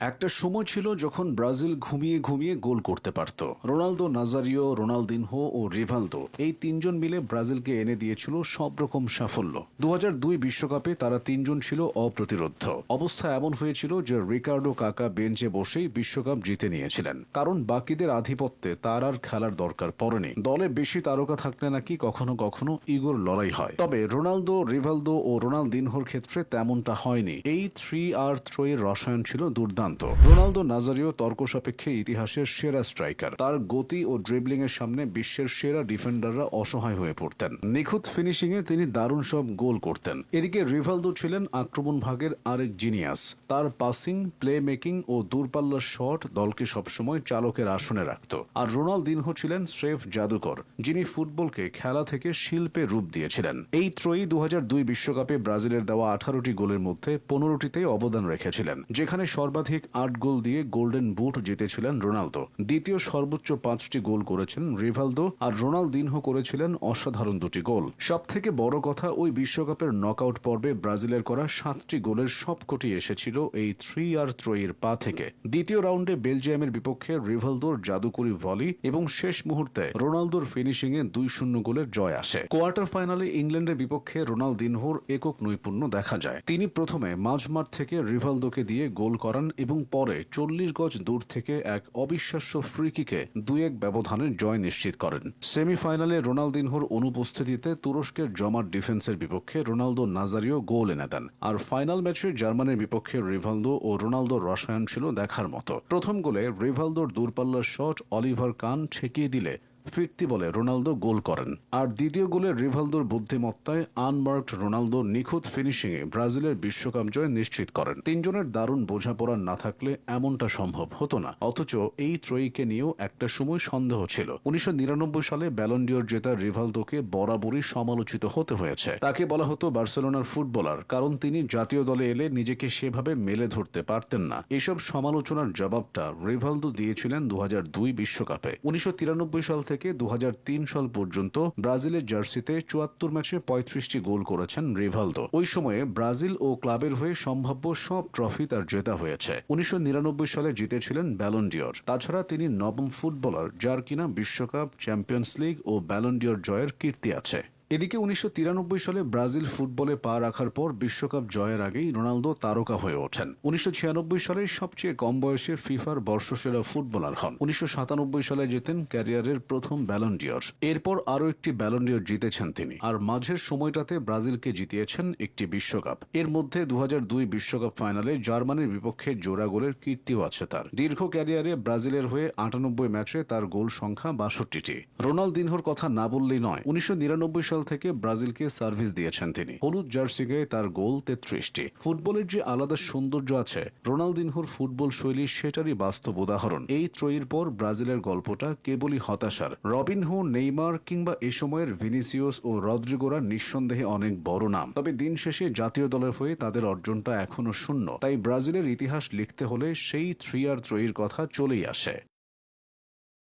একটা সময় ছিল যখন ব্রাজিল ঘুমিয়ে ঘুমিয়ে গোল করতে পারত। রোনালদো, নাজারিও, রোনালদিনহো ও রিভালদো এই তিনজন মিলে ব্রাজিলকে এনে দিয়েছিল সব রকম সাফল্য। 2002 বিশ্বকাপে তারা তিনজন ছিল অপ্রতিরোধ্য। অবস্থা এমন হয়েছিল যে রিকার্ডো কাকা বেঞ্চে বসেই বিশ্বকাপ জিতে নিয়েছিলেন, কারণ বাকিদের আধিপত্যে তার আর খেলার দরকার পড়েনি। দলে বেশি তারকা থাকলে নাকি কখনো কখনো ইগোর লড়াই হয়, তবে রোনালদো, রিভালদো ও রোনালদিনহোর ক্ষেত্রে তেমনটা হয়নি। এই 3R3 এর রসায়ন ছিল দুর্দান্ত। রোনালদো নাজারিও তর্ক সাপেক্ষে ইতিহাসের সেরা স্ট্রাইকার। তার গতি ও ড্রিবলিং এর সামনে বিশ্বের সেরা ডিফেন্ডাররা অসহায় হয়ে পড়তেন। নিখুঁত ফিনিশিং এ তিনি দারুণ সব গোল করতেন। এদিকে রিভালদো ছিলেন আক্রমণ ভাগের আরেক জিনিয়াস। তার পাসিং, প্লে মেকিং ও দূরপাল্লার শট দলকে সবসময় চালকের আসনে রাখত। আর রোনালদিনহো ছিলেন স্রেফ জাদুকর, যিনি ফুটবলকে খেলা থেকে শিল্পে রূপ দিয়েছিলেন। এই ত্রয়ী 2002 বিশ্বকাপে ব্রাজিলের দেওয়া 18টি গোলের মধ্যে 15টিতে অবদান রেখেছিলেন, যেখানে সর্বাধিক 8 গোল দিয়ে গোল্ডেন বুট জিতেছিলেন রোনালদো। দ্বিতীয় সর্বোচ্চ 5টি গোল করেছেন রিভালদো, আর রোনালদিনহো করেছিলেন অসাধারণ 2টি গোল। সবথেকে বড় কথা, ওই বিশ্বকাপের নকআউট পর্বে ব্রাজিলের করা 7টি গোলের সবকটি এসেছিল এই 3R3 পা থেকে। দ্বিতীয় রাউন্ডে বেলজিয়ামের বিপক্ষে রিভালদোর জাদুকরি ভলি এবং শেষ মুহূর্তে রোনালদোর ফিনিশিং এ 2-0 গোলের জয় আসে। কোয়ার্টার ফাইনালে ইংল্যান্ডের বিপক্ষে রোনালদিনহোর একক নৈপুণ্য দেখা যায়। তিনি প্রথমে মাঝমাঠ থেকে রিভালদোকে দিয়ে গোল করান এবং পরে 40 গজ দূর থেকে এক অবিশ্বাস্য ফ্রি কিকে 2-1 ব্যবধানে জয় নিশ্চিত করেন। সেমিফাইনালে রোনালদিনহোর অনুপস্থিতিতে তুরস্কের জমাট ডিফেন্সের বিপক্ষে রোনালদো নাজারিও গোল এনে দেন। আর ফাইনাল ম্যাচে জার্মানির বিপক্ষে রিভালদো ও রোনালদোর রসায়ন ছিল দেখার মতো। প্রথম গোলে রিভালদোর দূরপাল্লার শট অলিভার কান ঠেকিয়ে দিলে ফিরতি বলে রোনালদো গোল করেন। আর দ্বিতীয় গোলে রিভালদোর বুদ্ধিমত্তায় আনমার্কড রোনালদো নিখুঁত ফিনিশিংয়ে ব্রাজিলের বিশ্বকাপ জয় নিশ্চিত করেন। তিনজনের দারুণ বোঝাপড়া না থাকলে এমনটা সম্ভব হতো না। অথচ এই ত্রয়ীকে নিয়েও একটা সময় সন্দেহ ছিল। 1999 সালে ব্যালন ডিওর জেতা রিভালদোকে বরাবরই সমালোচিত হতে হয়েছে। তাকে বলা হতো বার্সেলোনার ফুটবলার, কারণ তিনি জাতীয় দলে এলে নিজেকে সেভাবে মেলে ধরতে পারতেন না। এসব সমালোচনার জবাবটা রিভালদো দিয়েছিলেন 2002 বিশ্বকাপে। 1993 সাল থেকে 2003 সাল পর্যন্ত ব্রাজিলের জার্সিতে 74 ম্যাচে 35টি গোল করেছেন রিভালদো। ওই সময়ে ব্রাজিল ও ক্লাবের হয়ে সম্ভাব্য সব ট্রফি তার জেতা হয়েছে। 1999 সালে জিতেছিলেন ব্যালন ডিওর। তাছাড়া তিনি নবম ফুটবলার যার কিনা বিশ্বকাপ, চ্যাম্পিয়ন্স লিগ ও ব্যালন ডিওর জয়ের কীর্তি আছে। এদিকে 1993 সালে ব্রাজিল ফুটবলে পা রাখার পর বিশ্বকাপ জয়ের আগেই রোনালদো তারকা হয়ে ওঠেন। 1996 সালে সবচেয়ে কম বয়সে ফিফার বর্ষসেরা ফুটবলার হন। 1997 সালে জেতেন ক্যারিয়ারের প্রথম ব্যালন ডিওর। এরপর আরও একটি ব্যালন ডিওর জিতেছেন তিনি। আর মাঝের সময়টাতে ব্রাজিলকে জিতিয়েছেন একটি বিশ্বকাপ। এর মধ্যে 2002 বিশ্বকাপ ফাইনালে জার্মানির বিপক্ষে জোড়া গোলের কীর্তিও আছে তার। দীর্ঘ ক্যারিয়ারে ব্রাজিলের হয়ে 98 ম্যাচে তার গোল সংখ্যা 62টি। রোনালদিনহোর কথা না বললেই নয়। 1999 সাল থেকে ব্রাজিলকে সার্ভিস দিয়েছেন তিনি। হলুদ জার্সি গায়ে তার গোল 33টি। ফুটবলের যে আলাদা সৌন্দর্য আছে, রোনালদিনহোর ফুটবল শৈলী সেটারই বাস্তব উদাহরণ। এই ত্রয়ীর পর ব্রাজিলের গল্পটা কেবলই হতাশার। রবিনহো, নেইমার কিংবা এ সময়ের ভিনিসিয়াস ও রদ্রিগোরা নিঃসন্দেহে অনেক বড় নাম, তবে দিন শেষে জাতীয় দলের হয়ে তাদের অর্জনটা এখনো শূন্য। তাই ব্রাজিলের ইতিহাস লিখতে হলে সেই 3R3 কথা চলেই আসে।